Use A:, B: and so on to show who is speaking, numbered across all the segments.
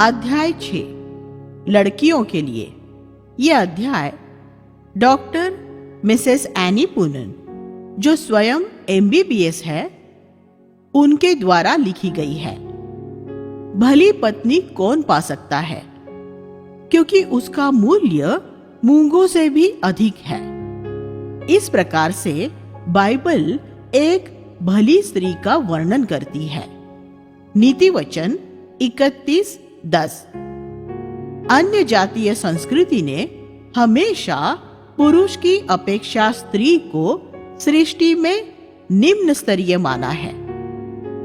A: अध्याय 6 लड़कियों के लिए। यह अध्याय डॉक्टर मिसेस एनी पूनन, जो स्वयं MBBS है, उनके द्वारा लिखी गई है। भली पत्नी कौन पा सकता है, क्योंकि उसका मूल्य मूंगों से भी अधिक है। इस प्रकार से बाइबल एक भली स्त्री का वर्णन करती है। नीति वचन 31:10। अन्य जातीय संस्कृति ने हमेशा पुरुष की अपेक्षा स्त्री को सृष्टि में निम्न स्तरीय माना है,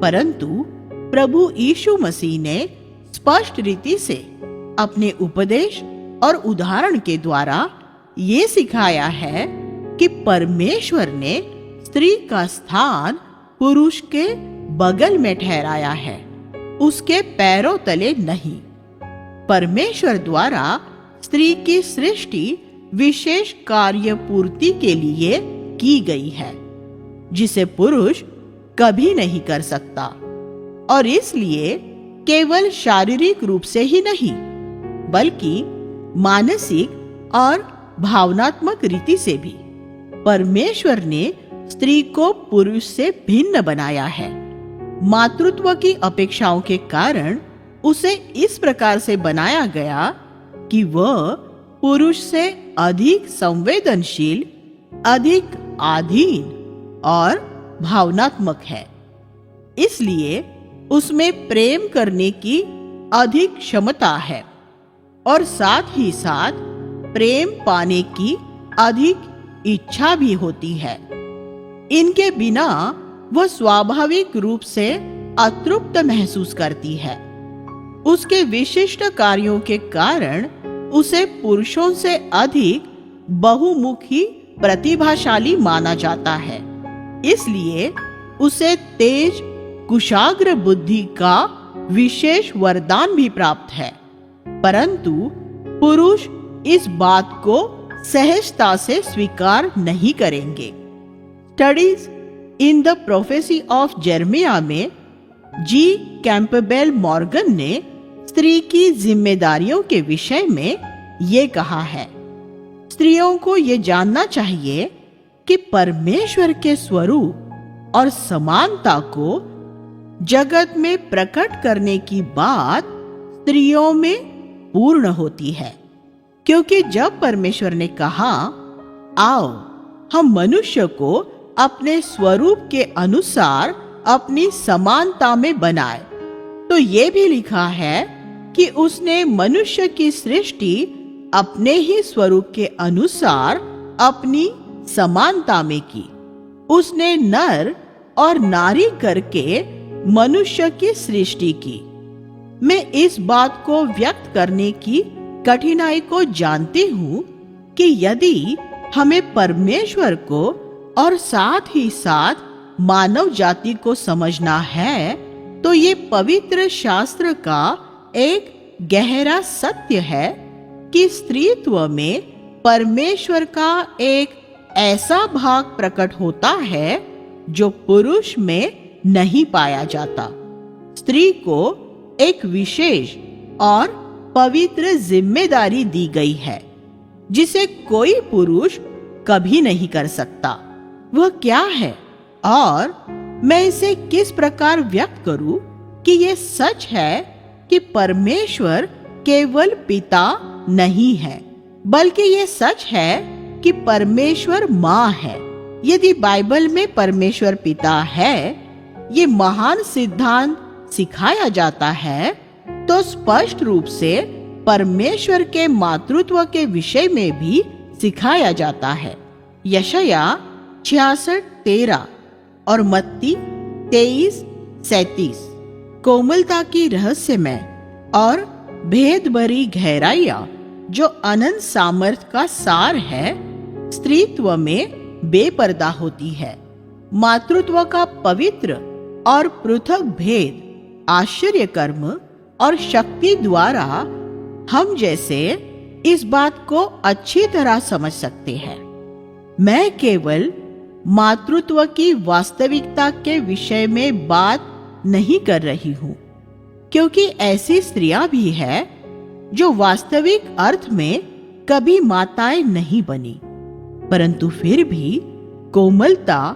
A: परंतु प्रभु यीशु मसीह ने स्पष्ट रीति से अपने उपदेश और उदाहरण के द्वारा ये सिखाया है कि परमेश्वर ने स्त्री का स्थान पुरुष के बगल में ठहराया है, उसके पैरों तले नहीं। परमेश्वर द्वारा स्त्री की सृष्टि विशेष कार्य पूर्ति के लिए की गई है, जिसे पुरुष कभी नहीं कर सकता, और इसलिए केवल शारीरिक रूप से ही नहीं, बल्कि मानसिक और भावनात्मक रीति से भी परमेश्वर ने स्त्री को पुरुष से भिन्न बनाया है। मातृत्व की अपेक्षाओं के कारण उसे इस प्रकार से बनाया गया कि वह पुरुष से अधिक संवेदनशील, अधिक अधीन और भावनात्मक है। इसलिए उसमें प्रेम करने की अधिक क्षमता है और साथ ही साथ प्रेम पाने की अधिक इच्छा भी होती है। इनके बिना वह स्वाभाविक रूप से अतृप्त महसूस करती है। उसके विशिष्ट कार्यों के कारण उसे पुरुषों से अधिक बहुमुखी प्रतिभाशाली माना जाता है। इसलिए उसे तेज कुशाग्र बुद्धि का विशेष वरदान भी प्राप्त है, परंतु पुरुष इस बात को सहजता से स्वीकार नहीं करेंगे। Studies in the prophecy of Jeremiah में G. कैंपबेल मॉर्गन ने स्त्री की जिम्मेदारियों के विषय में ये कहा है, स्त्रियों को ये जानना चाहिए कि परमेश्वर के स्वरूप और समानता को जगत में प्रकट करने की बात स्त्रियों में पूर्ण होती है, क्योंकि जब परमेश्वर ने कहा, आओ हम मनुष्य को अपने स्वरूप के अनुसार अपनी समानता में बनाए, तो ये भी लिखा है कि उसने मनुष्य की सृष्टि अपने ही स्वरूप के अनुसार अपनी समानता में की। उसने नर और नारी करके मनुष्य की सृष्टि की। मैं इस बात को व्यक्त करने की कठिनाई को जानती हूँ कि यदि हमें परमेश्वर को और साथ ही साथ मानव जाति को समझना है, तो ये पवित्र शास्त्र का एक गहरा सत्य है कि स्त्रीत्व में परमेश्वर का एक ऐसा भाग प्रकट होता है जो पुरुष में नहीं पाया जाता। स्त्री को एक विशेष और पवित्र जिम्मेदारी दी गई है, जिसे कोई पुरुष कभी नहीं कर सकता। वह क्या है और मैं इसे किस प्रकार व्यक्त करूं कि यह सच है कि परमेश्वर केवल पिता नहीं है, बल्कि यह सच है कि परमेश्वर माँ है। यदि बाइबल में परमेश्वर पिता है, ये महान सिद्धांत सिखाया जाता है, तो स्पष्ट रूप से परमेश्वर के मातृत्व के विषय में भी सिखाया जाता है। यशाया 66:13 और मत्ती 23:37 कोमलता की रहस्यमय और भेद भरी गहराइयां जो अनंत सामर्थ का सार है, स्त्रीत्व में बेपर्दा होती है। मातृत्व का पवित्र और पृथक भेद आश्चर्य कर्म और शक्ति द्वारा हम जैसे इस बात को अच्छी तरह समझ सकते हैं। मैं केवल मातृत्व की वास्तविकता के विषय में बात नहीं कर रही हूँ, क्योंकि ऐसी स्त्रियां भी है जो वास्तविक अर्थ में कभी माताएं नहीं बनी, परंतु फिर भी कोमलता,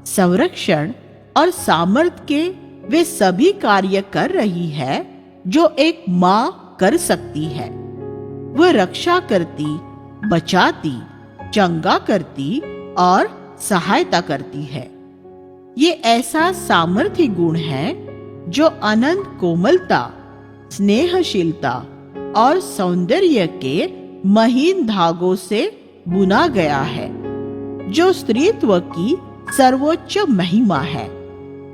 A: संरक्षण और सामर्थ्य के वे सभी कार्य कर रही है जो एक माँ कर सकती है। वह रक्षा करती, बचाती, चंगा करती और सहायता करती है। ये ऐसा सामर्थ्य गुण है जो अनंत कोमलता, स्नेहशीलता और सौंदर्य के महीन धागों से बुना गया है, जो स्त्रीत्व की सर्वोच्च महिमा है।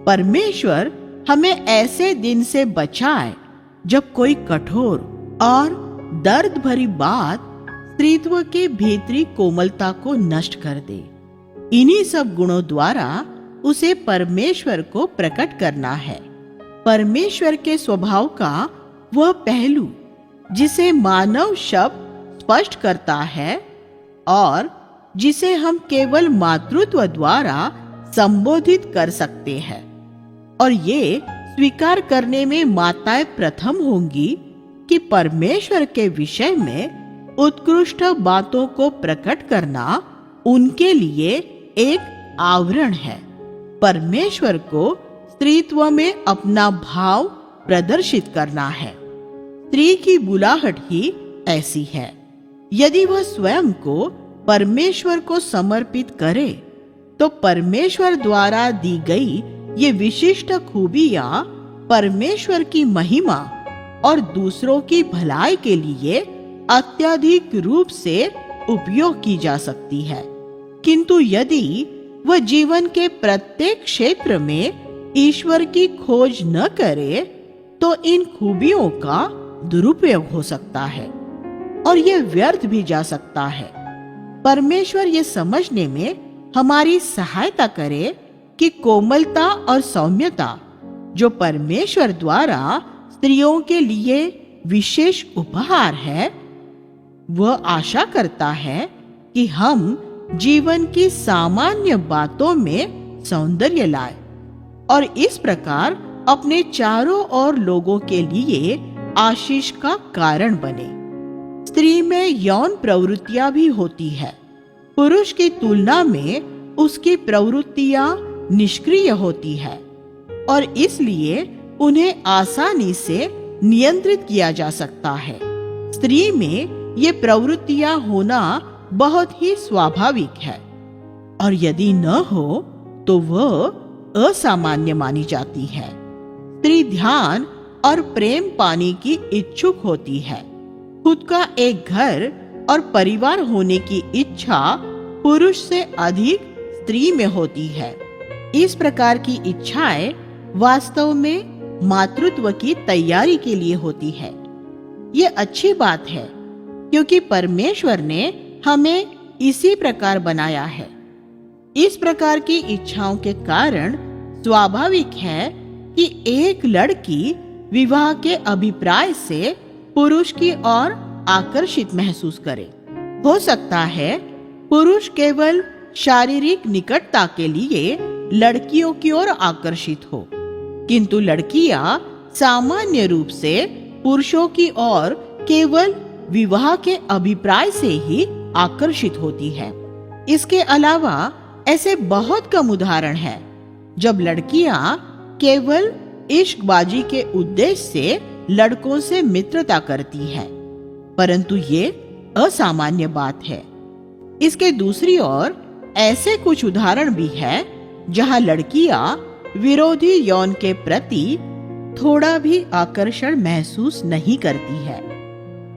A: परमेश्वर हमें ऐसे दिन से बचाए जब कोई कठोर और दर्द भरी बात स्त्रीत्व के भीतरी कोमलता को नष्ट कर दे। इन्हीं सब गुणों द्वारा उसे परमेश्वर को प्रकट करना है। परमेश्वर के स्वभाव का वह पहलू जिसे मानव शब्द स्पष्ट करता है और जिसे हम केवल मातृत्व द्वारा संबोधित कर सकते हैं, और ये स्वीकार करने में माताएं प्रथम होंगी कि परमेश्वर के विषय में उत्कृष्ट बातों को प्रकट करना उनके लिए एक आवरण है। परमेश्वर को स्त्रीत्व में अपना भाव प्रदर्शित करना है। स्त्री की बुलाहट ही ऐसी है। यदि वह स्वयं को परमेश्वर को समर्पित करे तो परमेश्वर द्वारा दी गई ये विशिष्ट खूबियां परमेश्वर की महिमा और दूसरों की भलाई के लिए अत्यधिक रूप से उपयोग की जा सकती है। किंतु यदि वह जीवन के प्रत्येक क्षेत्र में ईश्वर की खोज न करे तो इन खूबियों का दुरुपयोग हो सकता है और यह व्यर्थ भी जा सकता है। परमेश्वर ये समझने में हमारी सहायता करे कि कोमलता और सौम्यता जो परमेश्वर द्वारा स्त्रियों के लिए विशेष उपहार है, वह आशा करता है कि हम जीवन की सामान्य बातों में सौंदर्य लाए और इस प्रकार अपने चारों ओर लोगों के लिए आशीष का कारण बने। स्त्री में यौन प्रवृत्तियां भी होती है। पुरुष की तुलना में उसकी प्रवृत्तियां निष्क्रिय होती है और इसलिए उन्हें आसानी से नियंत्रित किया जा सकता है। स्त्री में ये प्रवृत्तियां होना बहुत ही स्वाभाविक है और यदि न हो तो वह असामान्य मानी जाती है। स्त्री ध्यान और प्रेम पाने की इच्छुक होती है। खुद का एक घर और परिवार होने की इच्छा पुरुष से अधिक स्त्री में होती है। इस प्रकार की इच्छाएं वास्तव में मातृत्व की तैयारी के लिए होती है। ये अच्छी बात है क्योंकि परमेश्वर ने हमें इसी प्रकार बनाया है। इस प्रकार की इच्छाओं के कारण स्वाभाविक है कि एक लड़की विवाह के अभिप्राय से पुरुष की ओर आकर्षित महसूस करे। हो सकता है पुरुष केवल शारीरिक निकटता के लिए लड़कियों की ओर आकर्षित हो, किंतु लड़कियां सामान्य रूप से पुरुषों की ओर केवल विवाह के अभिप्राय से ही आकर्षित होती है। इसके अलावा ऐसे बहुत कम उदाहरण हैं जब लड़कियां केवल इश्कबाजी के उद्देश्य से लड़कों से मित्रता करती हैं, परंतु ये असामान्य बात है। इसके दूसरी ओर ऐसे कुछ उदाहरण भी हैं जहां लड़कियां विरोधी यौन के प्रति थोड़ा भी आकर्षण महसूस नहीं करती है,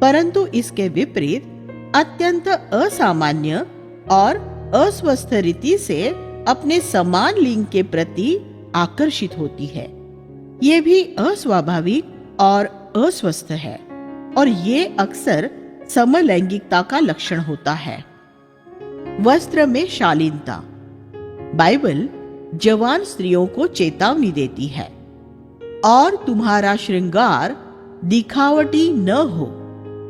A: परंतु इसके विपरीत अत्यंत असामान्य और अस्वस्थ रीति से अपने समान लिंग के प्रति आकर्षित होती है। ये भी अस्वाभाविक और अस्वस्थ है और ये अक्सर समलैंगिकता का लक्षण होता है। वस्त्र में शालीनता। बाइबल जवान स्त्रियों को चेतावनी देती है, और तुम्हारा श्रृंगार दिखावटी न हो,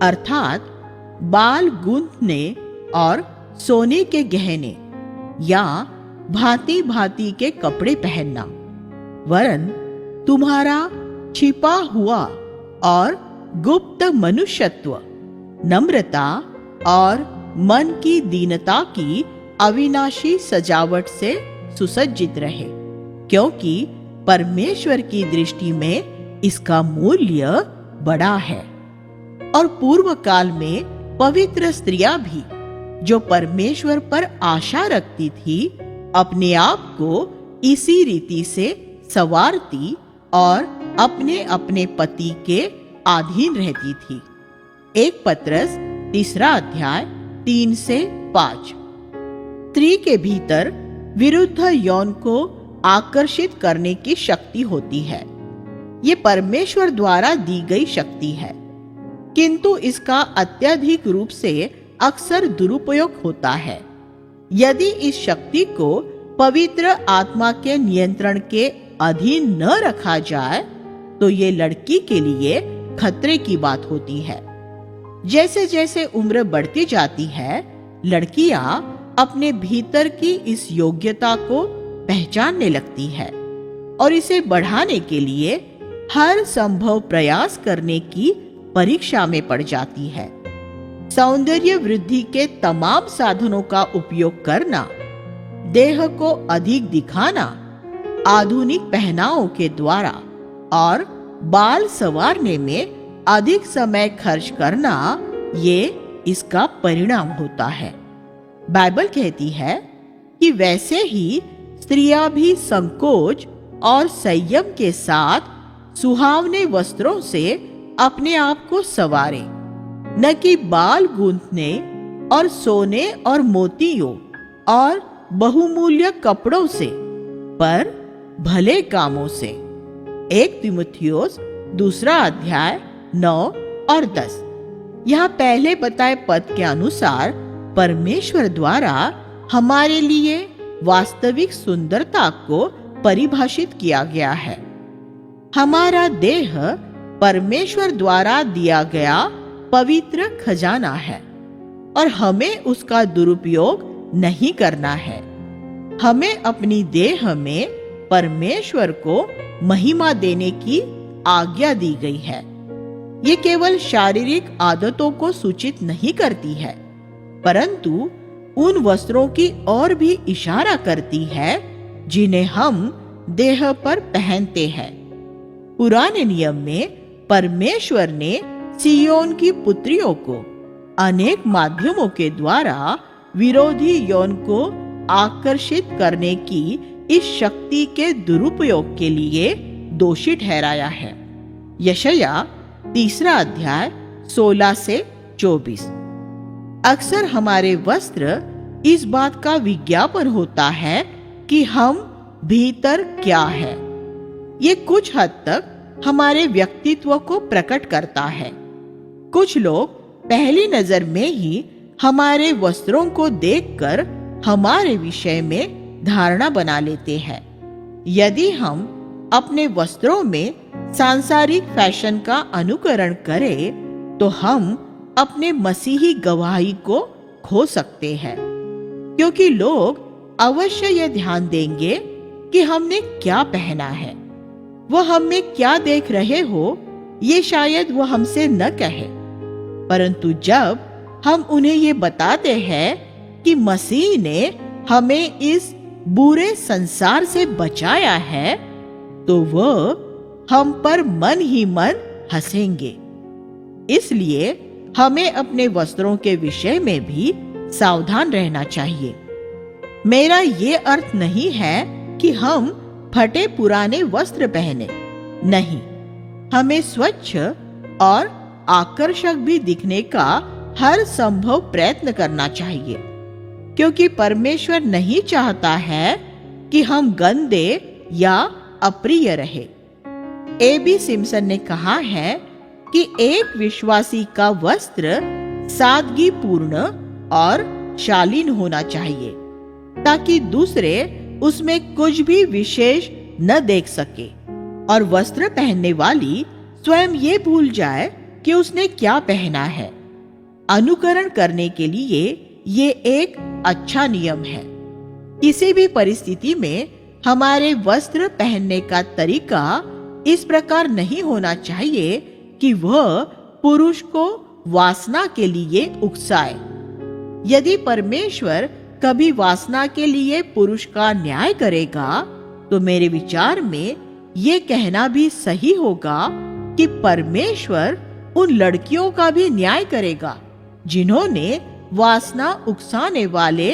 A: अर्थात बाल गूंथने और सोने के गहने या भांति भांति के कपड़े पहनना, वरन तुम्हारा छिपा हुआ और गुप्त मनुष्यत्व, नम्रता और मन की दीनता की अविनाशी सजावट से सुसज्जित रहे, क्योंकि परमेश्वर की दृष्टि में इसका मूल्य बड़ा है। और पूर्व काल में पवित्र स्त्रियां भी, जो परमेश्वर पर आशा रखती थी, अपने आप को इसी रीति से संवारती और अपने अपने पति के अधीन रहती थी। 1 पत्रस 3 अध्याय 3 से 5। स्त्री के भीतर विरुद्ध यौन को आकर्षित करने की शक्ति होती है। ये परमेश्वर द्वारा दी गई शक्ति है, किंतु इसका अत्यधिक रूप से अक्सर दुरुपयोग होता है। यदि इस शक्ति को पवित्र आत्मा के नियंत्रण के अधीन न रखा जाए तो ये लड़की के लिए खतरे की बात होती है। जैसे जैसे उम्र बढ़ती जाती है, लड़कियां अपने भीतर की इस योग्यता को पहचानने लगती है और इसे बढ़ाने के लिए हर संभव प्रयास करने की परीक्षा में पड़ जाती है। सौंदर्य वृद्धि के तमाम साधनों का उपयोग करना, देह को अधिक दिखाना, आधुनिक पहनावों के द्वारा और बाल संवारने में अधिक समय खर्च करना, ये इसका परिणाम होता है। बाइबल कहती है कि वैसे ही स्त्रियां भी संकोच और संयम के साथ सुहावने वस्त्रों से अपने आप को संवारे, न कि बाल गूंथने और सोने और मोतियों और बहुमूल्य कपड़ों से, पर भले कामों से। 1 तीमुथियुस 2 अध्याय 9 और 10। यहाँ पहले बताए पद के अनुसार परमेश्वर द्वारा हमारे लिए वास्तविक सुंदरता को परिभाषित किया गया है। हमारा देह परमेश्वर द्वारा दिया गया पवित्र खजाना है और हमें उसका दुरुपयोग नहीं करना है। हमें अपनी देह में परमेश्वर को महिमा देने की आज्ञा दी गई है। ये केवल शारीरिक आदतों को सूचित नहीं करती है, परंतु उन वस्त्रों की ओर भी इशारा करती है जिन्हें हम देह पर पहनते हैं। पुराने नियम में परमेश्वर ने सियोन की पुत्रियों को अनेक माध्यमों के द्वारा विरोधी यौन को आकर्षित करने की इस शक्ति के दुरुपयोग के लिए दोषी ठहराया है। यशायाह 3 अध्याय 16 से 24। अक्सर हमारे वस्त्र इस बात का विज्ञापन होता है कि हम भीतर क्या है। ये कुछ हद तक हमारे व्यक्तित्व को प्रकट करता है। कुछ लोग पहली नजर में ही हमारे वस्त्रों को देखकर हमारे विषय में धारणा बना लेते हैं। यदि हम अपने वस्त्रों में सांसारिक फैशन का अनुकरण करें तो हम अपने मसीही गवाही को खो सकते हैं, क्योंकि लोग अवश्य यह ध्यान देंगे कि हमने क्या पहना है। वह हम में क्या देख रहे हो ये शायद वह हमसे न कहे, परंतु जब हम उन्हें ये बताते हैं कि मसीह ने हमें इस बुरे संसार से बचाया है, तो वह हम पर मन ही मन हंसेंगे। इसलिए हमें अपने वस्त्रों के विषय में भी सावधान रहना चाहिए। मेरा ये अर्थ नहीं है कि हम फटे पुराने वस्त्र पहने, नहीं, हमें स्वच्छ और आकर्षक भी दिखने का हर संभव प्रयत्न करना चाहिए, क्योंकि परमेश्वर नहीं चाहता है कि हम गंदे या अप्रिय रहे। A.B. सिम्पसन ने कहा है कि एक विश्वासी का वस्त्र सादगीपूर्ण और शालीन होना चाहिए, ताकि दूसरे उसमें कुछ भी विशेष न देख सके और वस्त्र पहनने वाली स्वयं ये भूल जाए कि उसने क्या पहना है। अनुकरण करने के लिए ये एक अच्छा नियम है। किसी भी परिस्थिति में हमारे वस्त्र पहनने का तरीका इस प्रकार नहीं होना चाहिए कि वह पुरुष को वासना के लिए उकसाए। यदि परमेश्वर कभी वासना के लिए पुरुष का न्याय करेगा, तो मेरे विचार में ये कहना भी सही होगा कि परमेश्वर उन लड़कियों का भी न्याय करेगा जिन्होंने वासना उकसाने वाले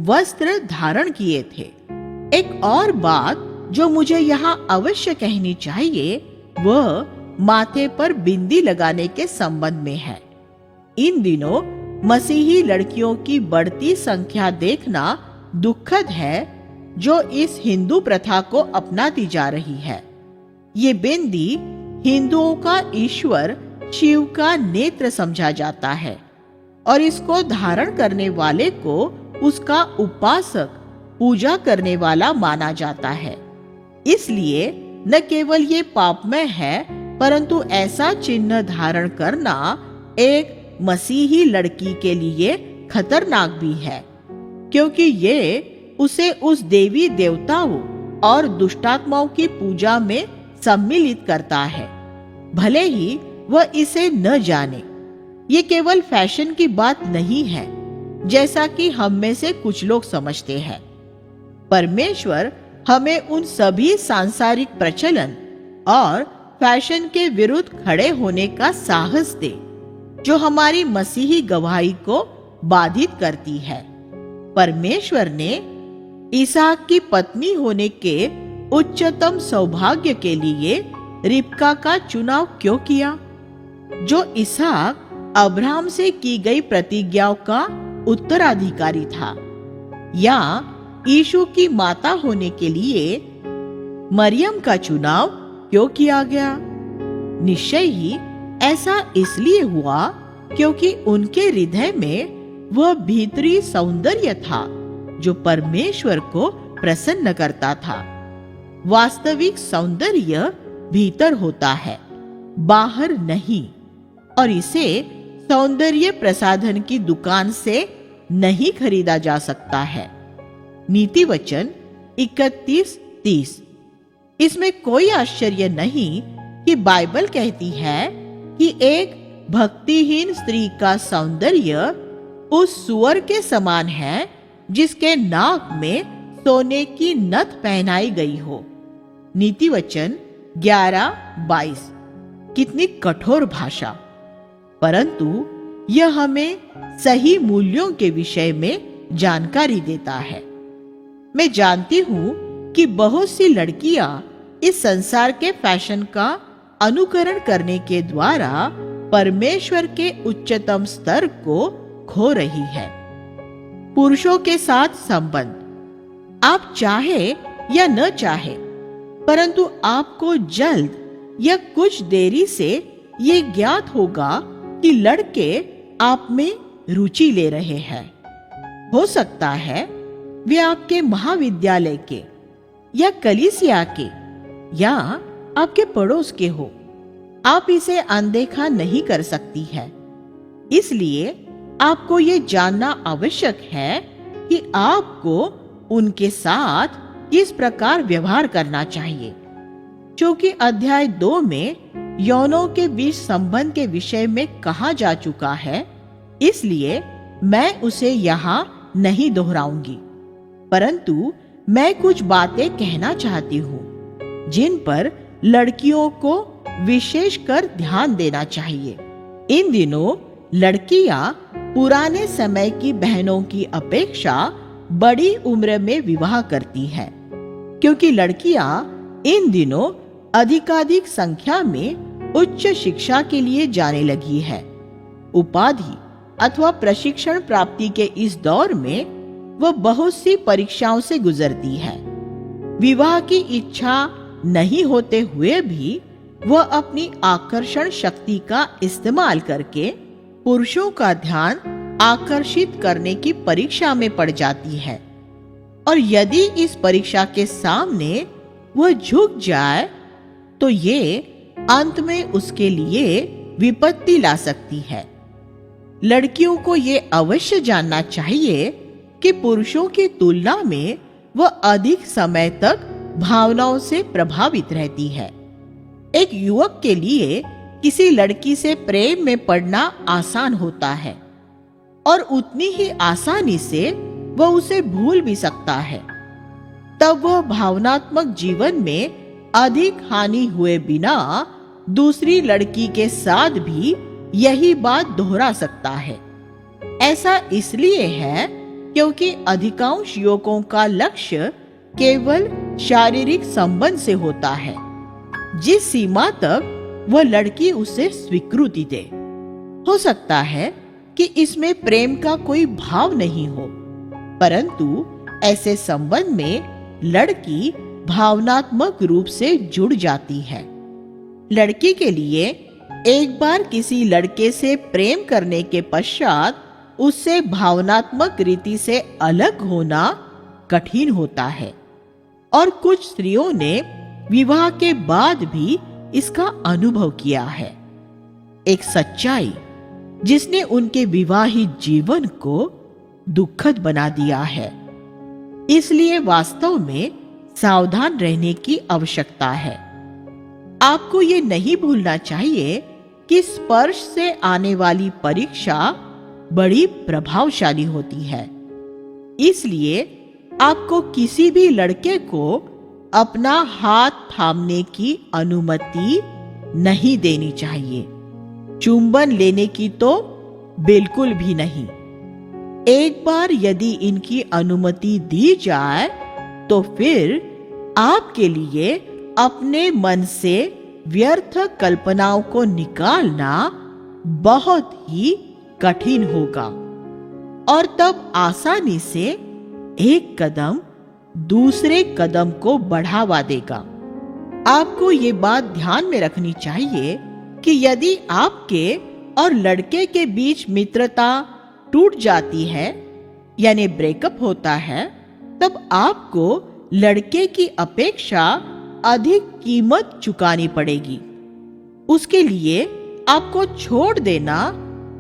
A: वस्त्र धारण किए थे। एक और बात जो मुझे यहाँ अवश्य कहनी चाहिए, वह माथे पर बिंदी लगाने के संबंध में है। इन दिनों मसीही लड़कियों की बढ़ती संख्या देखना दुखद है, जो इस हिंदू प्रथा को अपनाती जा रही है। ये बिंदी हिंदुओं का ईश्वर शिव का नेत्र समझा जाता है और इसको धारण करने वाले को उसका उपासक, पूजा करने वाला माना जाता है। इसलिए न केवल ये पापमय है, परंतु ऐसा चिन्ह धारण करना एक मसीही लड़की के लिए खतरनाक भी है, क्योंकि ये उसे उस देवी देवताओं और दुष्टात्माओं की पूजा में सम्मिलित करता है, भले ही वह इसे न जाने। ये केवल फैशन की बात नहीं है, जैसा कि हम में से कुछ लोग समझते हैं। परमेश्वर हमें उन सभी सांसारिक प्रचलन और फैशन के विरुद्ध खड़े होने का साहस दे जो हमारी मसीही गवाही को बाधित करती है। परमेश्वर ने इसहाक की पत्नी होने के उच्चतम सौभाग्य के लिए रिबका का चुनाव क्यों किया, जो इसहाक अब्राहम से की गई प्रतिज्ञाओं का उत्तराधिकारी था, या यीशु की माता होने के लिए मरियम का चुनाव क्यों किया गया? निश्चय ही ऐसा इसलिए हुआ क्योंकि उनके हृदय में वह भीतरी सौंदर्य था जो परमेश्वर को प्रसन्न करता था। वास्तविक सौंदर्य भीतर होता है, बाहर नहीं, और इसे सौंदर्य प्रसाधन की दुकान से नहीं खरीदा जा सकता है। नीति वचन 31:30। इसमें कोई आश्चर्य नहीं कि बाइबल कहती है कि एक भक्तिहीन स्त्री का सौंदर्य उस सुअर के समान है जिसके नाक में सोने की नथ पहनाई गई हो। नीति वचन 11:22। कितनी कठोर भाषा, परंतु यह हमें सही मूल्यों के विषय में जानकारी देता है। मैं जानती हूँ कि बहुत सी लड़कियां इस संसार के फैशन का अनुकरण करने के द्वारा परमेश्वर के उच्चतम स्तर को खो रही है। पुरुषों के साथ संबंध, आप चाहे या न चाहे, परंतु आपको जल्द या कुछ देरी से ये ज्ञात होगा कि लड़के आप में रुचि ले रहे हैं। हो सकता है वे आपके महाविद्यालय के या कलीसिया के या आपके पड़ोस के हो। आप इसे अनदेखा नहीं कर सकती है। इसलिए आपको ये जानना आवश्यक है कि आपको उनके साथ किस प्रकार व्यवहार करना चाहिए। क्योंकि अध्याय 2 में यौनों के बीच संबंध के विषय में कहा जा चुका है, इसलिए मैं उसे यहाँ नहीं दोहराऊंगी, परंतु मैं कुछ बातें कहना चाहती हूँ जिन पर लड़कियों को विशेषकर ध्यान देना चाहिए। इन दिनों लड़कियां पुराने समय की बहनों की अपेक्षा बड़ी उम्र में विवाह करती हैं, क्योंकि लड़कियां इन दिनों अधिकाधिक संख्या में उच्च शिक्षा के लिए जाने लगी है। उपाधि अथवा प्रशिक्षण प्राप्ति के इस दौर में वह बहुत सी परीक्षाओं से गुजरती है। विवाह की इच्छा नहीं होते हुए भी वह अपनी आकर्षण शक्ति का इस्तेमाल करके पुरुषों का ध्यान आकर्षित करने की परीक्षा में पड़ जाती है, और यदि इस परीक्षा के सामने वह झुक जाए तो ये अंत में उसके लिए विपत्ति ला सकती है। लड़कियों को ये अवश्य जानना चाहिए कि पुरुषों की तुलना में वह अधिक समय तक भावनाओं से प्रभावित रहती है। एक युवक के लिए किसी लड़की से प्रेम में पड़ना आसान होता है और उतनी ही आसानी से वह उसे भूल भी सकता है। तब वह भावनात्मक जीवन में अधिक हानि हुए बिना दूसरी लड़की के साथ भी यही बात दोहरा सकता है। ऐसा इसलिए है क्योंकि अधिकांश युवकों का लक्ष्य केवल शारीरिक संबंध से होता है, जिस सीमा तक वह लड़की उसे स्वीकृति दे। हो सकता है कि इसमें प्रेम का कोई भाव नहीं हो, परंतु ऐसे संबंध में लड़की भावनात्मक रूप से जुड़ जाती है। लड़की के लिए एक बार किसी लड़के से प्रेम करने के पश्चात उससे भावनात्मक रीति से अलग होना कठिन होता है और कुछ स्त्रियों ने विवाह के बाद भी इसका अनुभव किया है। एक सच्चाई जिसने उनके विवाहित जीवन को दुखद बना दिया है। इसलिए वास्तव में सावधान रहने की आवश्यकता है। आपको ये नहीं भूलना चाहिए कि स्पर्श से आने वाली परीक्षा बड़ी प्रभावशाली होती है। इसलिए आपको किसी भी लड़के को अपना हाथ थामने की अनुमति नहीं देनी चाहिए। चुंबन लेने की तो बिल्कुल भी नहीं। एक बार यदि इनकी अनुमति दी जाए तो फिर आपके लिए अपने मन से व्यर्थ कल्पनाओं को निकालना बहुत ही कठिन होगा और तब आसानी से एक कदम दूसरे कदम को बढ़ावा देगा। आपको ये बात ध्यान में रखनी चाहिए कि यदि आपके और लड़के के बीच मित्रता टूट जाती है यानी ब्रेकअप होता है, तब आपको लड़के की अपेक्षा अधिक कीमत चुकानी पड़ेगी। उसके लिए आपको छोड़ देना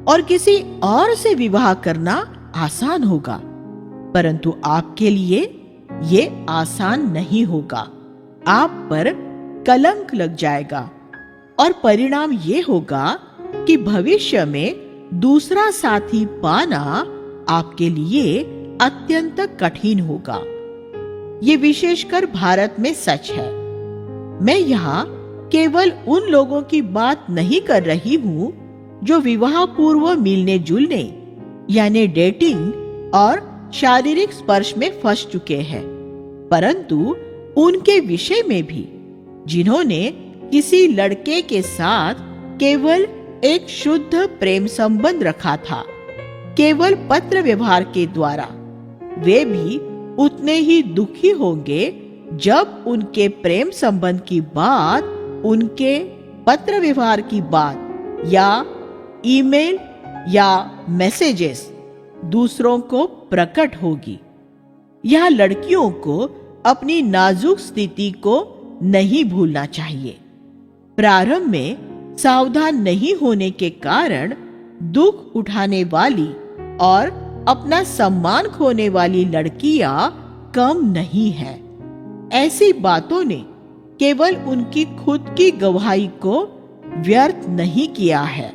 A: और किसी और से विवाह करना आसान होगा, परंतु आपके लिए ये आसान नहीं होगा। आप पर कलंक लग जाएगा और परिणाम ये होगा कि भविष्य में दूसरा साथी पाना आपके लिए अत्यंत कठिन होगा। ये विशेषकर भारत में सच है। मैं यहाँ केवल उन लोगों की बात नहीं कर रही हूँ जो विवाह पूर्व मिलने जुलने यानी डेटिंग और शारीरिक स्पर्श में फंस चुके हैं, परंतु उनके विषय में भी जिन्होंने किसी लड़के के साथ केवल एक शुद्ध प्रेम संबंध रखा था, केवल पत्र व्यवहार के द्वारा। वे भी उतने ही दुखी होंगे जब उनके प्रेम संबंध की बात, उनके पत्र व्यवहार की बात या ईमेल या मैसेजेस दूसरों को प्रकट होगी। यह लड़कियों को अपनी नाजुक स्थिति को नहीं भूलना चाहिए। प्रारंभ में सावधान नहीं होने के कारण दुख उठाने वाली और अपना सम्मान खोने वाली लड़कियां कम नहीं है। ऐसी बातों ने केवल उनकी खुद की गवाही को व्यर्थ नहीं किया है,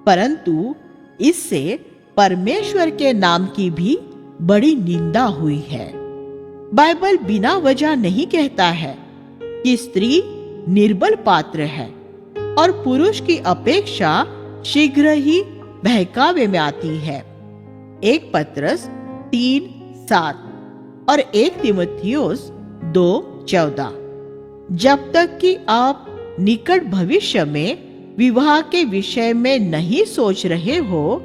A: परंतु इससे परमेश्वर के नाम की भी बड़ी निंदा हुई है। बाइबल बिना वजह नहीं कहता है कि स्त्री निर्बल पात्र है और पुरुष की अपेक्षा शीघ्र ही बहकावे में आती है। 1 पत्रस 3:7 और 1 तीमुथियुस 2:14। जब तक कि आप निकट भविष्य में विवाह के विषय में नहीं सोच रहे हो,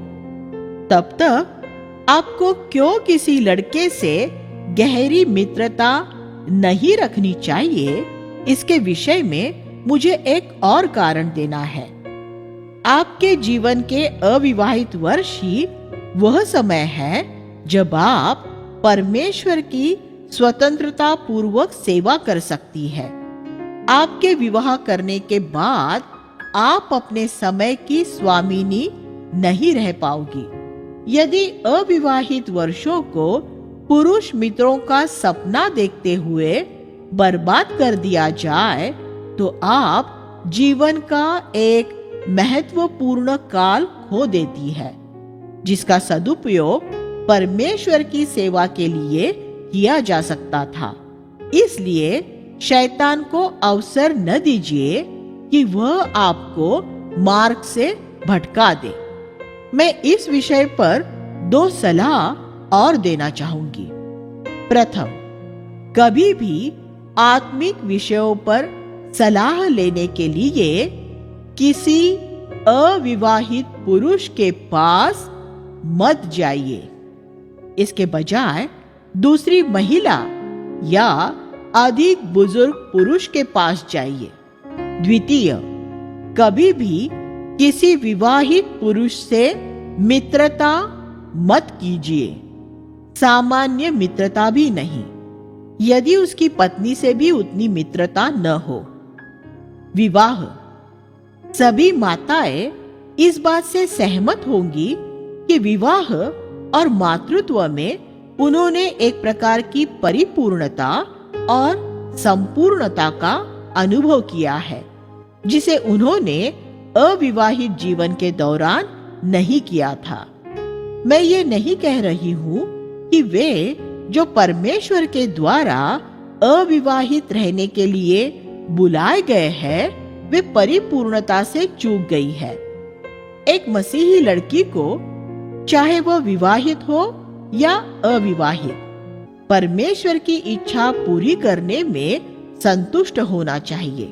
A: तब तक आपको क्यों किसी लड़के से गहरी मित्रता नहीं रखनी चाहिए, इसके विषय में मुझे एक और कारण देना है। आपके जीवन के अविवाहित वर्ष ही वह समय है जब आप परमेश्वर की स्वतंत्रता पूर्वक सेवा कर सकती है। आपके विवाह करने के बाद आप अपने समय की स्वामिनी नहीं रह पाओगी। यदि अविवाहित वर्षों को पुरुष मित्रों का सपना देखते हुए बर्बाद कर दिया जाए, तो आप जीवन का एक महत्वपूर्ण काल खो देती है, जिसका सदुपयोग परमेश्वर की सेवा के लिए किया जा सकता था। इसलिए शैतान को अवसर न दीजिए कि वह आपको मार्ग से भटका दे। मैं इस विषय पर 2 सलाह और देना चाहूंगी। प्रथम, कभी भी आत्मिक विषयों पर सलाह लेने के लिए किसी अविवाहित पुरुष के पास मत जाइए। इसके बजाय दूसरी महिला या अधिक बुजुर्ग पुरुष के पास जाइए। द्वितीय, कभी भी किसी विवाहित पुरुष से मित्रता मत कीजिए, सामान्य मित्रता भी नहीं, यदि उसकी पत्नी से भी उतनी मित्रता न हो। विवाह, सभी माताएं इस बात से सहमत होंगी कि विवाह और मातृत्व में उन्होंने एक प्रकार की परिपूर्णता और संपूर्णता का अनुभव किया है, जिसे उन्होंने अविवाहित जीवन के दौरान नहीं किया था। मैं ये नहीं कह रही हूँ कि वे जो परमेश्वर के द्वारा अविवाहित रहने के लिए बुलाए गए हैं, वे परिपूर्णता से चूक गई है। एक मसीही लड़की को, चाहे वह विवाहित हो या अविवाहित, परमेश्वर की इच्छा पूरी करने में संतुष्ट होना चाहिए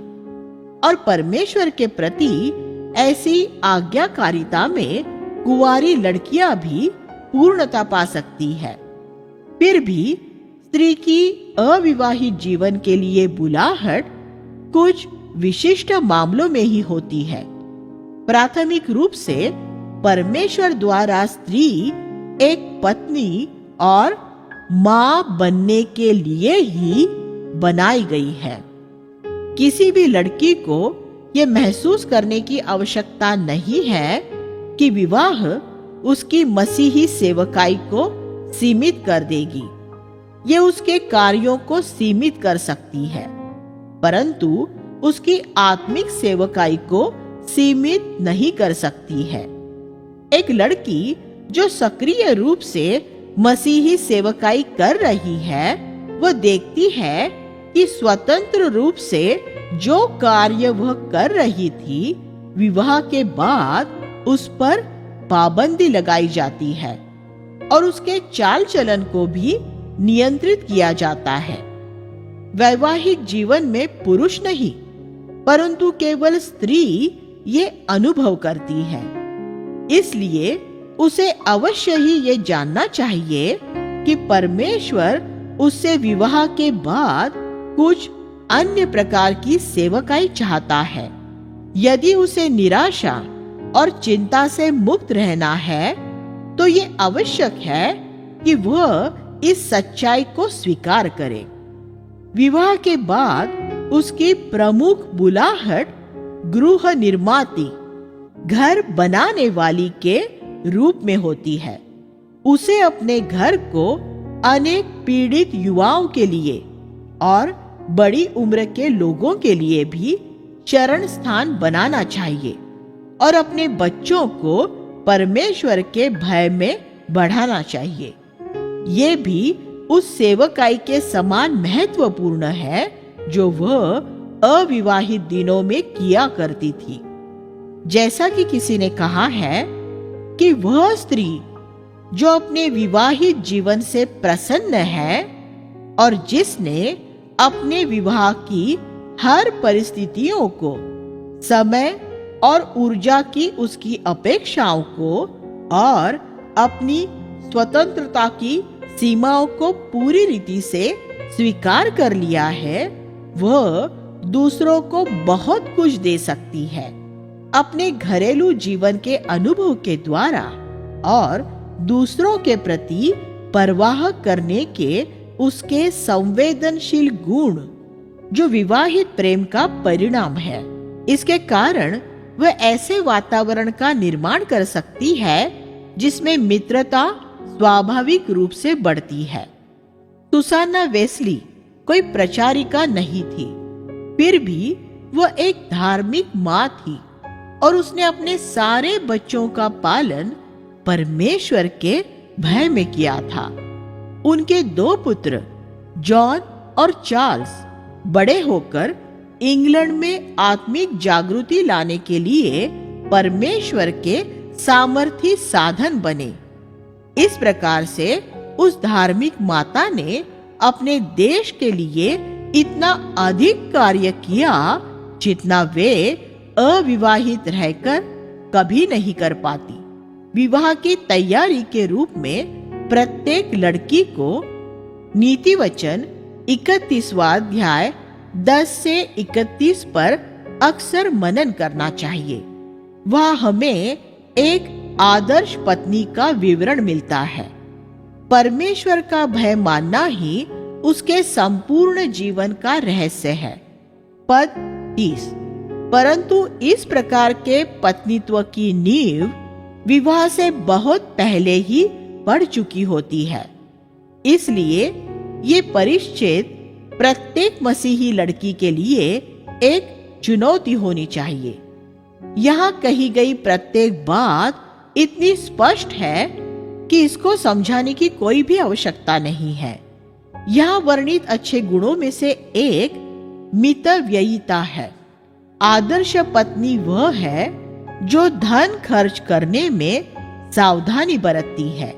A: और परमेश्वर के प्रति ऐसी आज्ञाकारिता में कुंवारी लड़कियां भी पूर्णता पा सकती है। फिर भी स्त्री की अविवाहित जीवन के लिए बुलाहट कुछ विशिष्ट मामलों में ही होती है। प्राथमिक रूप से परमेश्वर द्वारा स्त्री एक पत्नी और मां बनने के लिए ही बनाई गई है। किसी भी लड़की को यह महसूस करने की आवश्यकता नहीं है कि विवाह उसकी मसीही सेवकाई को सीमित कर देगी। ये उसके कार्यों को सीमित कर सकती है, परंतु उसकी आत्मिक सेवकाई को सीमित नहीं कर सकती है। एक लड़की जो सक्रिय रूप से मसीही सेवकाई कर रही है, वह देखती है कि स्वतंत्र रूप से जो कार्य वह कर रही थी, विवाह के बाद उस पर पाबंदी लगाई जाती है और उसके चाल चलन को भी नियंत्रित किया जाता है। वैवाहिक जीवन में पुरुष नहीं, परंतु केवल स्त्री ये अनुभव करती है। इसलिए उसे अवश्य ही ये जानना चाहिए कि परमेश्वर उससे विवाह के बाद कुछ अन्य प्रकार की सेवकाई चाहता है। यदि उसे निराशा और चिंता से मुक्त रहना है, तो ये आवश्यक है कि वह इस सच्चाई को स्वीकार करे। विवाह के बाद उसकी प्रमुख बुलाहट गृह निर्माती, घर बनाने वाली के रूप में होती है। उसे अपने घर को अनेक पीड़ित युवाओं के लिए और बड़ी उम्र के लोगों के लिए भी चरण स्थान बनाना चाहिए और अपने बच्चों को परमेश्वर के भय में बढ़ाना चाहिए। ये भी उस सेवकाई के समान महत्वपूर्ण है जो वह अविवाहित दिनों में किया करती थी। जैसा कि किसी ने कहा है कि वह स्त्री जो अपने विवाहित जीवन से प्रसन्न है और जिसने अपने विवाह की हर परिस्थितियों को, समय और ऊर्जा की उसकी अपेक्षाओं को और अपनी स्वतंत्रता की सीमाओं को पूरी रीति से स्वीकार कर लिया है, वह दूसरों को बहुत कुछ दे सकती है। अपने घरेलू जीवन के अनुभव के द्वारा और दूसरों के प्रति परवाह करने के उसके संवेदनशील गुण, जो विवाहित प्रेम का परिणाम है। इसके कारण वह ऐसे वातावरण का निर्माण कर सकती है जिसमें मित्रता स्वाभाविक रूप से बढ़ती है। सुसाना वेस्ली कोई प्रचारिका नहीं थी, फिर भी वह एक धार्मिक माँ थी और उसने अपने सारे बच्चों का पालन परमेश्वर के भय में किया था। उनके 2 पुत्र जॉन और चार्ल्स बड़े होकर इंग्लैंड में आत्मिक जागृति लाने के लिए परमेश्वर के सामर्थी साधन बने। इस प्रकार से उस धार्मिक माता ने अपने देश के लिए इतना अधिक कार्य किया जितना वे अविवाहित रहकर कभी नहीं कर पाती। विवाह की तैयारी के रूप में प्रत्येक लड़की को नीति वचन 31वां अध्याय 10 से 31 पर अक्सर मनन करना चाहिए। वह हमें एक आदर्श पत्नी का विवरण मिलता है। परमेश्वर का भय मानना ही उसके संपूर्ण जीवन का रहस्य है। पद 30। परंतु इस प्रकार के पत्नीत्व की नींव विवाह से बहुत पहले ही पड़ चुकी होती है। इसलिए ये परिच्छेद प्रत्येक मसीही लड़की के लिए एक चुनौती होनी चाहिए। यहाँ कही गई प्रत्येक बात इतनी स्पष्ट है कि इसको समझाने की कोई भी आवश्यकता नहीं है। यहाँ वर्णित अच्छे गुणों में से एक मितव्ययिता है। आदर्श पत्नी वह है जो धन खर्च करने में सावधानी बरतती है।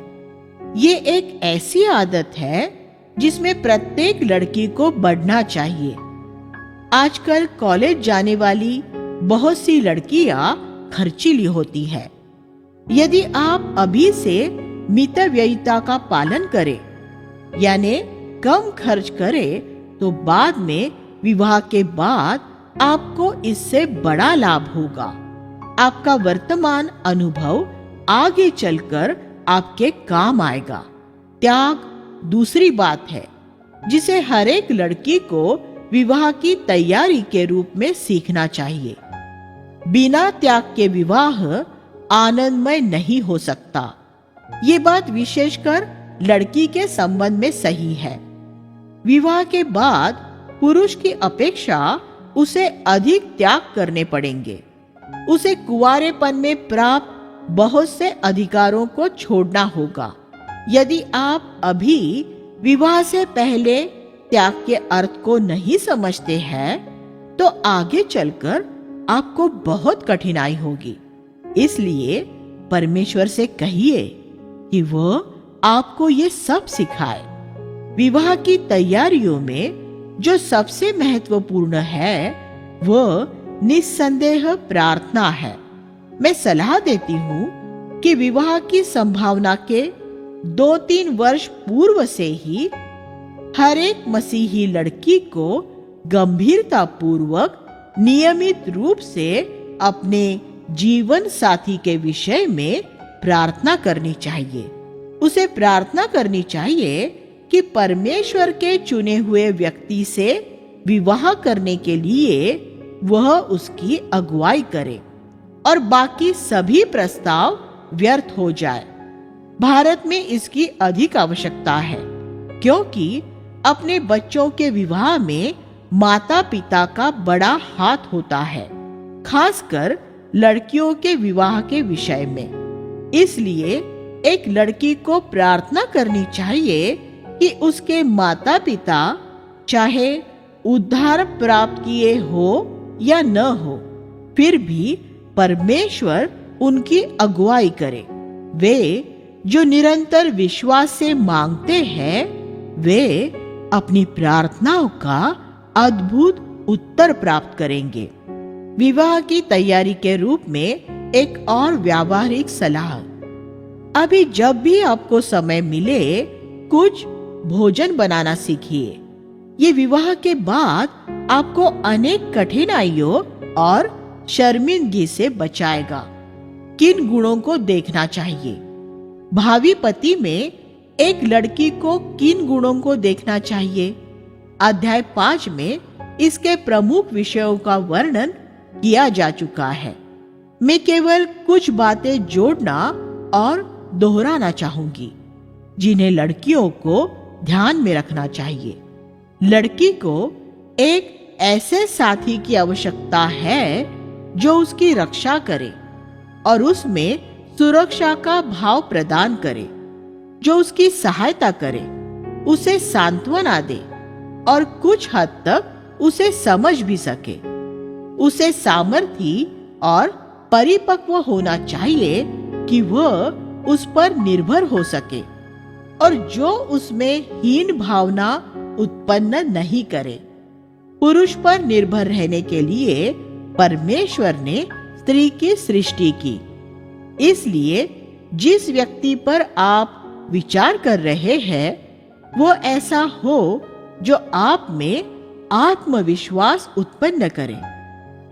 A: ये एक ऐसी आदत है जिसमें प्रत्येक लड़की को बढ़ना चाहिए। आजकल कॉलेज जाने वाली बहुत सी लड़कियां खर्चीली होती है। यदि आप अभी से मितव्ययिता का पालन करें, यानी कम खर्च करें, तो बाद में विवाह के बाद आपको इससे बड़ा लाभ होगा। आपका वर्तमान अनुभव आगे चलकर आपके काम आएगा। त्याग दूसरी बात है जिसे हर एक लड़की को विवाह की तैयारी के रूप में सीखना चाहिए। बिना त्याग के विवाह आनंदमय नहीं हो सकता। ये बात विशेषकर लड़की के संबंध में सही है। विवाह के बाद पुरुष की अपेक्षा उसे अधिक त्याग करने पड़ेंगे। उसे कुंवारेपन में प्राप्त बहुत से अधिकारों को छोड़ना होगा। यदि आप अभी विवाह से पहले त्याग के अर्थ को नहीं समझते हैं, तो आगे चलकर आपको बहुत कठिनाई होगी। इसलिए परमेश्वर से कहिए कि वह आपको ये सब सिखाए। विवाह की तैयारियों में जो सबसे महत्वपूर्ण है वह निस्संदेह प्रार्थना है। मैं सलाह देती हूँ कि विवाह की संभावना के 2-3 वर्ष पूर्व से ही हर एक मसीही लड़की को गंभीरता पूर्वक नियमित रूप से अपने जीवन साथी के विषय में प्रार्थना करनी चाहिए। उसे प्रार्थना करनी चाहिए कि परमेश्वर के चुने हुए व्यक्ति से विवाह करने के लिए वह उसकी अगुवाई करे और बाकी सभी प्रस्ताव व्यर्थ हो जाए। भारत में इसकी अधिक आवश्यकता है, क्योंकि अपने बच्चों के विवाह में माता पिता का बड़ा हाथ होता है, खासकर लड़कियों के विवाह के विषय में। इसलिए एक लड़की को प्रार्थना करनी चाहिए कि उसके माता पिता चाहे उद्धार प्राप्त किए हो या न हो, फिर भी परमेश्वर उनकी अगुवाई करे। वे जो निरंतर विश्वास से मांगते हैं, वे अपनी प्रार्थनाओं का अद्भुत उत्तर प्राप्त करेंगे। विवाह की तैयारी के रूप में एक और व्यावहारिक सलाह, अभी जब भी आपको समय मिले कुछ भोजन बनाना सीखिए। ये विवाह के बाद आपको अनेक कठिनाइयों और शर्मिंदगी से बचाएगा। किन गुणों को देखना चाहिए? भावी पति में एक लड़की को किन गुणों को देखना चाहिए? अध्याय 5 में इसके प्रमुख विषयों का वर्णन किया जा चुका है। मैं केवल कुछ बातें जोड़ना और दोहराना चाहूंगी जिन्हें लड़कियों को ध्यान में रखना चाहिए। लड़की को एक ऐसे साथी की आवश्यकता है जो उसकी रक्षा करे और उसमें सुरक्षा का भाव प्रदान करे, जो उसकी सहायता करे, उसे सांत्वना दे और कुछ हद तक उसे समझ भी सके। उसे सामर्थी और परिपक्व होना चाहिए कि वह उस पर निर्भर हो सके और जो उसमें हीन भावना उत्पन्न नहीं करे। पुरुष पर निर्भर रहने के लिए परमेश्वर ने स्त्री की सृष्टि की। इसलिए जिस व्यक्ति पर आप विचार कर रहे हैं वो ऐसा हो जो आप में आत्मविश्वास उत्पन्न करे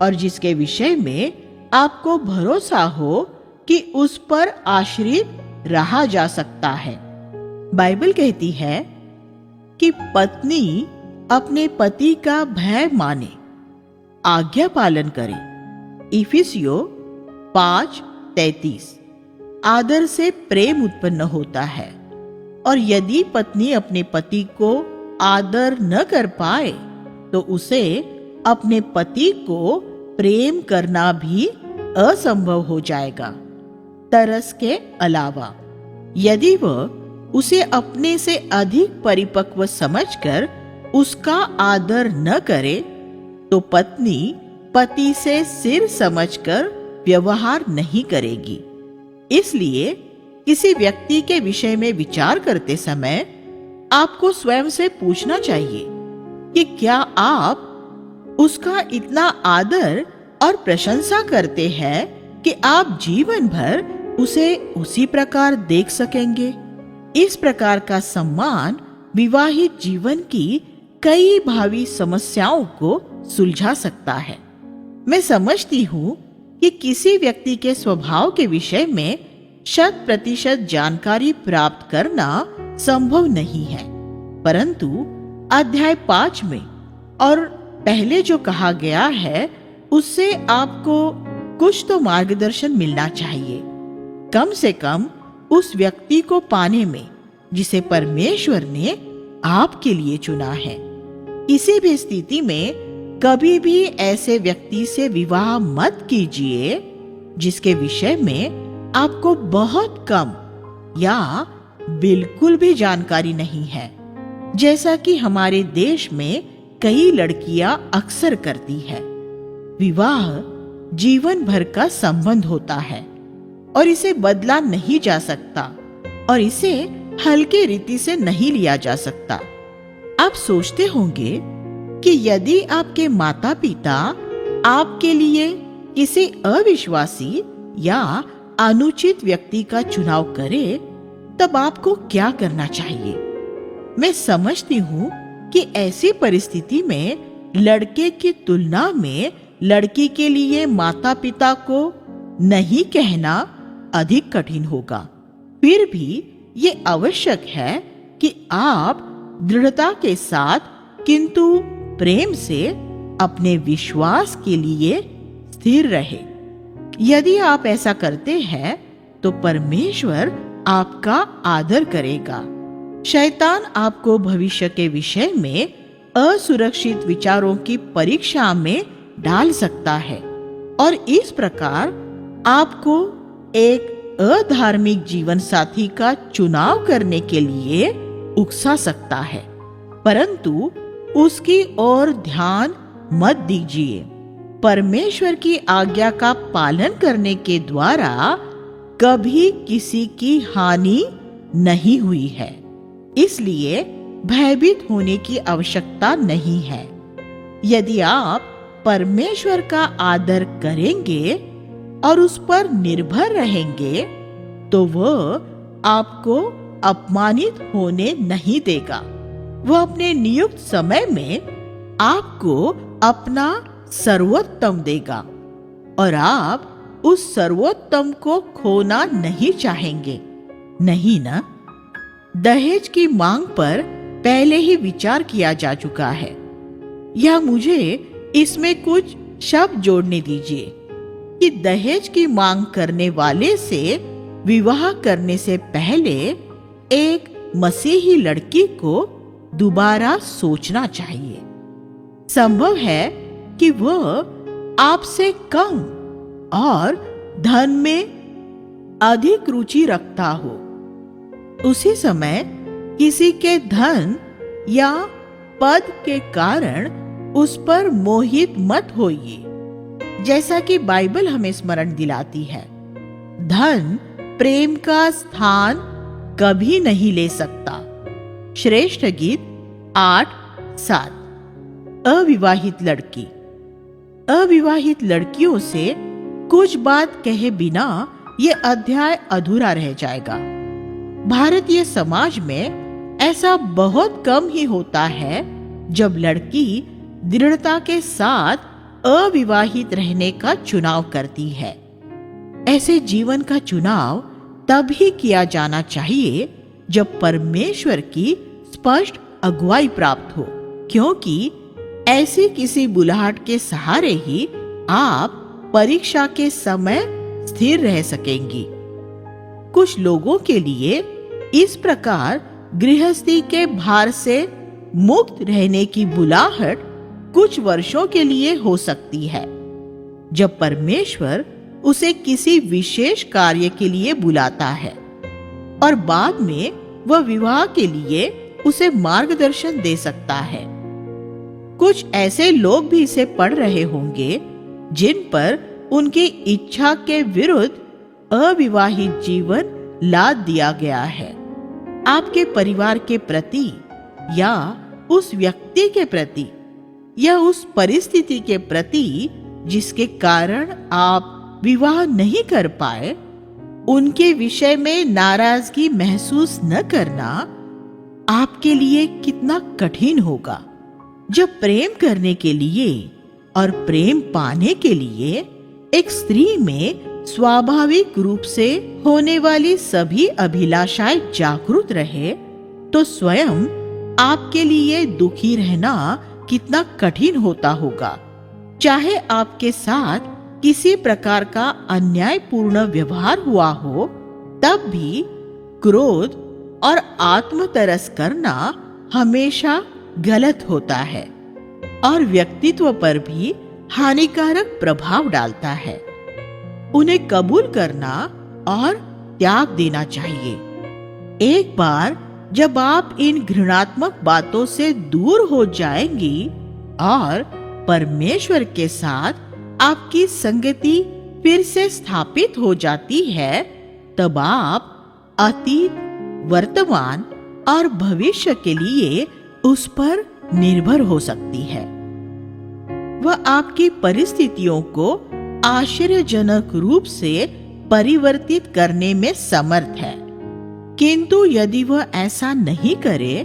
A: और जिसके विषय में आपको भरोसा हो कि उस पर आश्रित रहा जा सकता है। बाइबल कहती है कि पत्नी अपने पति का भय माने, आज्ञा पालन करे। इफिसियों 5:33। आदर से प्रेम उत्पन्न होता है और यदि पत्नी अपने पति को आदर न कर पाए तो उसे अपने पति को प्रेम करना भी असंभव हो जाएगा। तरस के अलावा यदि वह उसे अपने से अधिक परिपक्व समझकर उसका आदर न करे तो पत्नी पति से सिर समझकर व्यवहार नहीं करेगी। इसलिए किसी व्यक्ति के विषय में विचार करते समय आपको स्वयं से पूछना चाहिए कि क्या आप उसका इतना आदर और प्रशंसा करते हैं कि आप जीवन भर उसे उसी प्रकार देख सकेंगे। इस प्रकार का सम्मान विवाहित जीवन की कई भावी समस्याओं को सुलझा सकता है। मैं समझती हूँ कि किसी व्यक्ति के स्वभाव के विषय में 100% जानकारी प्राप्त करना संभव नहीं है, परंतु अध्याय 5 में और पहले जो कहा गया है उससे आपको कुछ तो मार्गदर्शन मिलना चाहिए, कम से कम उस व्यक्ति को पाने में जिसे परमेश्वर ने आपके लिए चुना है। किसी भी स्थिति में कभी भी ऐसे व्यक्ति से विवाह मत कीजिए जिसके विषय में आपको बहुत कम या बिल्कुल भी जानकारी नहीं है, जैसा कि हमारे देश में कई लड़कियां अक्सर करती है। विवाह जीवन भर का संबंध होता है और इसे बदला नहीं जा सकता और इसे हल्के रीति से नहीं लिया जा सकता। आप सोचते होंगे कि यदि आपके माता पिता आपके लिए किसी अविश्वासी या अनुचित व्यक्ति का चुनाव करे तब आपको क्या करना चाहिए। मैं समझती हूँ कि ऐसी परिस्थिति में लड़के की तुलना में लड़की के लिए माता पिता को नहीं कहना अधिक कठिन होगा। फिर भी ये आवश्यक है कि आप दृढ़ता के साथ किंतु प्रेम से अपने विश्वास के लिए स्थिर रहे। यदि आप ऐसा करते हैं तो परमेश्वर आपका आदर करेगा। शैतान आपको भविष्य के विषय में असुरक्षित विचारों की परीक्षा में डाल सकता है और इस प्रकार आपको एक अधार्मिक जीवन साथी का चुनाव करने के लिए उकसा सकता है, परंतु उसकी ओर ध्यान मत दीजिए। परमेश्वर की आज्ञा का पालन करने के द्वारा कभी किसी की हानि नहीं हुई है, इसलिए भयभीत होने की आवश्यकता नहीं है। यदि आप परमेश्वर का आदर करेंगे और उस पर निर्भर रहेंगे तो वह आपको अपमानित होने नहीं देगा। वह अपने नियुक्त समय में आपको अपना सर्वोत्तम देगा और आप उस सर्वोत्तम को खोना नहीं चाहेंगे, नहीं ना? दहेज की मांग पर पहले ही विचार किया जा चुका है। या मुझे इसमें कुछ शब्द जोड़ने दीजिए कि दहेज की मांग करने वाले से विवाह करने से पहले एक मसीही लड़की को दोबारा सोचना चाहिए। संभव है कि वह आपसे कम और धन में अधिक रुचि रखता हो। उसी समय किसी के धन या पद के कारण उस पर मोहित मत होइए। जैसा कि बाइबल हमें स्मरण दिलाती है, धन प्रेम का स्थान कभी नहीं ले सकता। श्रेष्ठ गीत 8:7। अविवाहित लड़की। अविवाहित लड़कियों से कुछ बात कहे बिना यह अध्याय अधूरा रह जाएगा। भारतीय समाज में ऐसा बहुत कम ही होता है जब लड़की दृढ़ता के साथ अविवाहित रहने का चुनाव करती है। ऐसे जीवन का चुनाव तभी किया जाना चाहिए जब परमेश्वर की स्पष्ट अगुवाई प्राप्त हो, क्योंकि ऐसी किसी बुलाहट के सहारे ही आप परीक्षा के समय स्थिर रह सकेंगी। कुछ लोगों के लिए इस प्रकार गृहस्थी के भार से मुक्त रहने की बुलाहट कुछ वर्षों के लिए हो सकती है, जब परमेश्वर उसे किसी विशेष कार्य के लिए बुलाता है और बाद में वह विवाह के लिए उसे मार्गदर्शन दे सकता है। कुछ ऐसे लोग भी इसे पढ़ रहे होंगे जिन पर उनकी इच्छा के विरुद्ध अविवाहित जीवन लाद दिया गया है। आपके परिवार के प्रति या उस व्यक्ति के प्रति या उस परिस्थिति के प्रति जिसके कारण आप विवाह नहीं कर पाए, उनके विषय में नाराजगी महसूस न करना आपके लिए कितना कठिन होगा, जब प्रेम करने के लिए और प्रेम पाने के लिए एक स्त्री में स्वाभाविक रूप से होने वाली सभी अभिलाषाएं जागृत रहे, तो स्वयं आपके लिए दुखी रहना कितना कठिन होता होगा। चाहे आपके साथ किसी प्रकार का अन्यायपूर्ण व्यवहार हुआ हो, तब भी क्रोध और आत्मतरस करना हमेशा गलत होता है और व्यक्तित्व पर भी हानिकारक प्रभाव डालता है। उन्हें कबूल करना और त्याग देना चाहिए। एक बार जब आप इन घृणात्मक बातों से दूर हो जाएंगी और परमेश्वर के साथ आपकी संगति फिर से स्थापित हो जाती है, तब आप अतीत, वर्तमान और भविष्य के लिए उस पर निर्भर हो सकती है। वह आपकी परिस्थितियों को आश्चर्यजनक रूप से परिवर्तित करने में समर्थ है, किंतु यदि वह ऐसा नहीं करे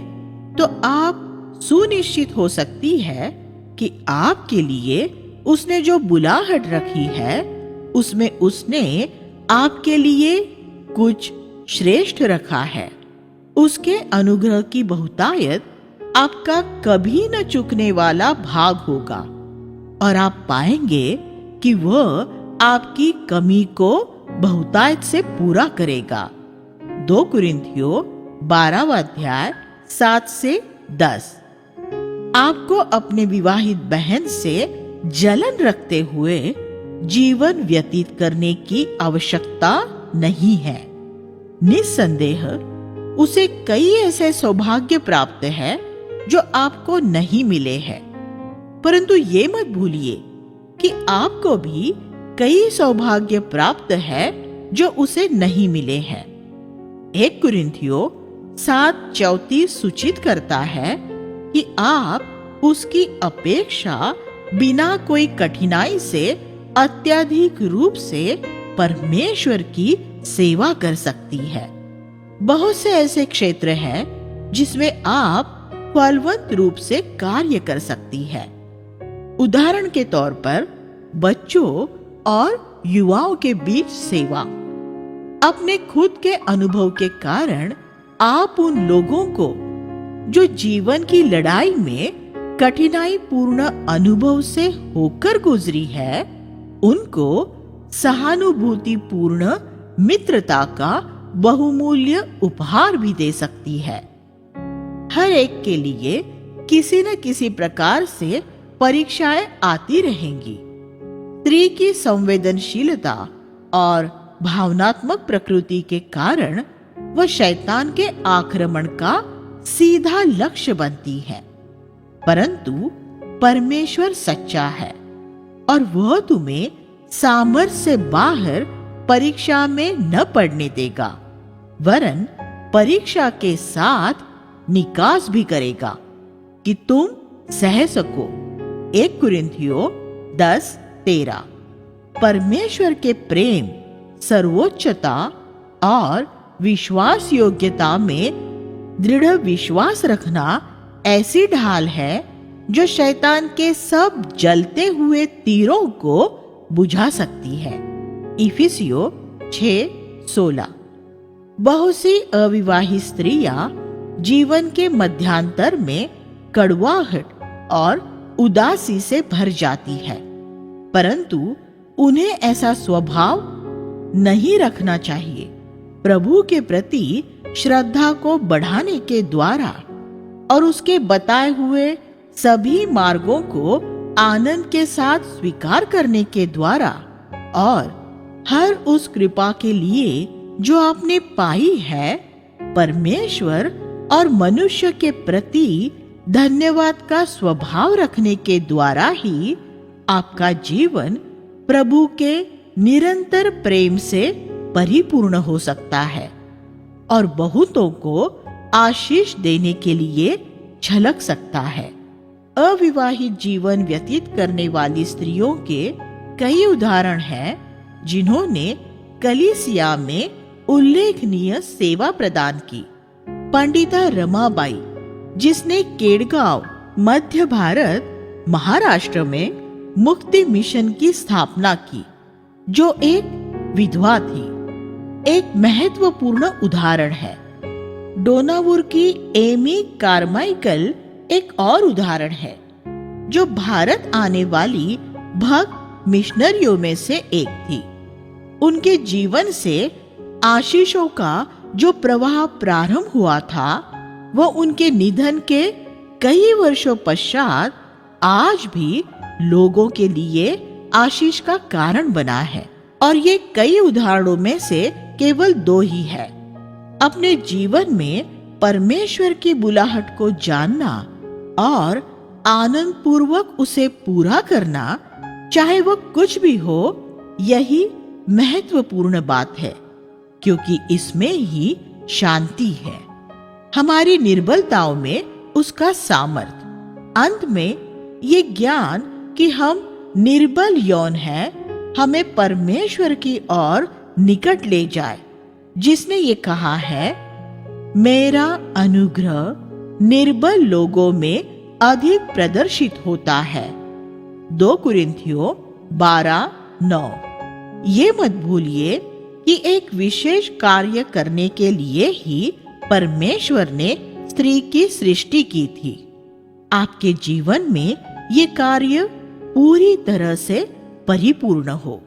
A: तो आप सुनिश्चित हो सकती है कि आपके लिए उसने जो बुलाहट रखी है, उसमें उसने आपके लिए कुछ श्रेष्ठ रखा है। उसके अनुग्रह की बहुतायत आपका कभी न चुकने वाला भाग होगा और आप पाएंगे कि वह आपकी कमी को बहुतायत से पूरा करेगा। 2 कुरिन्थियों 12वां अध्याय 7 से 10। आपको अपने विवाहित बहन से जलन रखते हुए जीवन व्यतीत करने की आवश्यकता नहीं है। निस्संदेह उसे कई ऐसे सौभाग्य प्राप्त है जो आपको नहीं मिले हैं, परंतु ये मत भूलिए कि आपको भी कई सौभाग्य प्राप्त है जो उसे नहीं मिले हैं। 1 कुरिन्थियों 7:34 सूचित करता है कि आप उसकी अपेक्षा बिना कोई कठिनाई से अत्यधिक रूप से परमेश्वर की सेवा कर सकती है। बहुत से ऐसे क्षेत्र हैं जिसमें आप फलवंत रूप से कार्य कर सकती है। उदाहरण के तौर पर बच्चों और युवाओं के बीच सेवा। अपने खुद के अनुभव के कारण आप उन लोगों को जो जीवन की लड़ाई में कठिनाई पूर्ण अनुभव से होकर गुजरी है, उनको सहानुभूतिपूर्ण मित्रता का बहुमूल्य उपहार भी दे सकती है। हर एक के लिए किसी न किसी प्रकार से परीक्षाएं आती रहेंगी। स्त्री की संवेदनशीलता और भावनात्मक प्रकृति के कारण वह शैतान के आक्रमण का सीधा लक्ष्य बनती है। परंतु परमेश्वर सच्चा है और वह तुम्हें सामर्थ्य से बाहर परीक्षा में न पड़ने देगा, वरन परीक्षा के साथ निकास भी करेगा कि तुम सह सको। 1 कुरिन्थियों 10:13। परमेश्वर के प्रेम, सर्वोच्चता और विश्वास योग्यता में दृढ़ विश्वास रखना ऐसी ढाल है जो शैतान के सब जलते हुए तीरों को बुझा सकती है। इफिसियों 6:16। बहुत सी अविवाहित स्त्रियां जीवन के मध्यांतर में कड़वाहट और उदासी से भर जाती है, परंतु उन्हें ऐसा स्वभाव नहीं रखना चाहिए। प्रभु के प्रति श्रद्धा को बढ़ाने के द्वारा और उसके बताए हुए सभी मार्गों को आनंद के साथ स्वीकार करने के द्वारा और हर उस कृपा के लिए जो आपने पाई है, परमेश्वर और मनुष्य के प्रति धन्यवाद का स्वभाव रखने के द्वारा ही आपका जीवन प्रभु के निरंतर प्रेम से परिपूर्ण हो सकता है और बहुतों को आशीष देने के लिए झलक सकता है। अविवाहित जीवन व्यतीत करने वाली स्त्रियों के कई उदाहरण हैं जिन्होंने कलीसिया में उल्लेखनीय सेवा प्रदान की। पंडिता रमाबाई, जिसने केड़गांव, मध्य भारत, महाराष्ट्र में मुक्ति मिशन की स्थापना की, जो एक विधवा थी, एक महत्वपूर्ण उदाहरण है। डोनावुर की एमी कारमाइकल एक और उदाहरण है, जो भारत आने वाली भक्त मिशनरियों में से एक थी। उनके जीवन से आशीषों का जो प्रवाह प्रारंभ हुआ था, वह उनके निधन के कई वर्षों पश्चात आज भी लोगों के लिए आशीष का कारण बना है। और ये कई उदाहरणों में से केवल 2 ही है। अपने जीवन में परमेश्वर की बुलाहट को जानना और आनंद पूर्वक उसे पूरा करना, चाहे वह कुछ भी हो, यही महत्वपूर्ण बात है, क्योंकि इसमें ही शांति है। हमारी निर्बलताओं में उसका सामर्थ्य। अंत में ये ज्ञान कि हम निर्बल यौन हैं, हमें परमेश्वर की ओर निकट ले जाए, जिसने ये कहा है, मेरा अनुग्रह निर्बल लोगों में अधिक प्रदर्शित होता है। 2 कुरिन्थियों 12:9। ये मत भूलिए कि एक विशेष कार्य करने के लिए ही परमेश्वर ने स्त्री की सृष्टि की थी। आपके जीवन में ये कार्य पूरी तरह से परिपूर्ण हो।